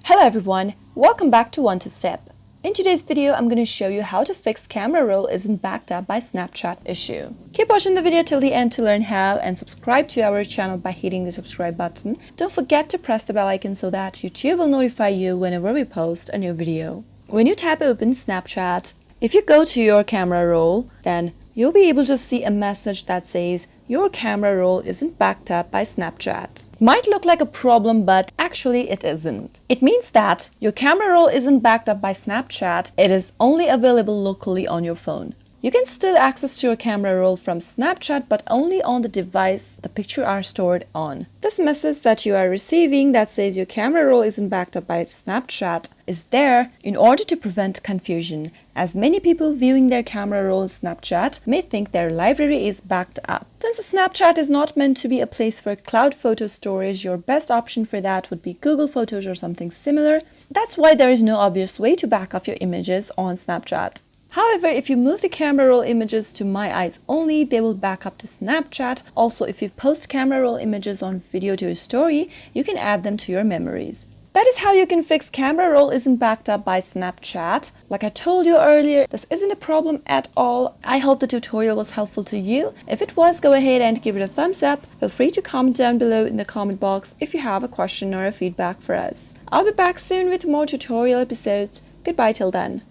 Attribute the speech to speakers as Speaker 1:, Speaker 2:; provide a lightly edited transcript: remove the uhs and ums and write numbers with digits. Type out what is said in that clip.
Speaker 1: Hello everyone, welcome back to One2Step. In today's video, I'm going to show you how to fix camera roll isn't backed up by Snapchat issue. Keep watching the video till the end to learn how, and subscribe to our channel by hitting the subscribe button. Don't forget to press the bell icon so that YouTube will notify you whenever we post a new video. When you tap open Snapchat, if you go to your camera roll, then you'll be able to see a message that says your camera roll isn't backed up by Snapchat. Might look like a problem, but actually it isn't. It means that your camera roll isn't backed up by Snapchat, it is only available locally on your phone. You can still access your camera roll from Snapchat, but only on the device the pictures are stored on. This message that you are receiving that says your camera roll isn't backed up by Snapchat is there in order to prevent confusion, as many people viewing their camera roll in Snapchat may think their library is backed up. Since Snapchat is not meant to be a place for cloud photo storage, your best option for that would be Google Photos or something similar. That's why there is no obvious way to back up your images on Snapchat. However, if you move the camera roll images to My Eyes only, they will back up to Snapchat. Also, if you post camera roll images on video to your story, you can add them to your memories. That is how you can fix camera roll isn't backed up by Snapchat. Like I told you earlier, this isn't a problem at all. I hope the tutorial was helpful to you. If it was, go ahead and give it a thumbs up. Feel free to comment down below in the comment box if you have a question or a feedback for us. I'll be back soon with more tutorial episodes. Goodbye till then.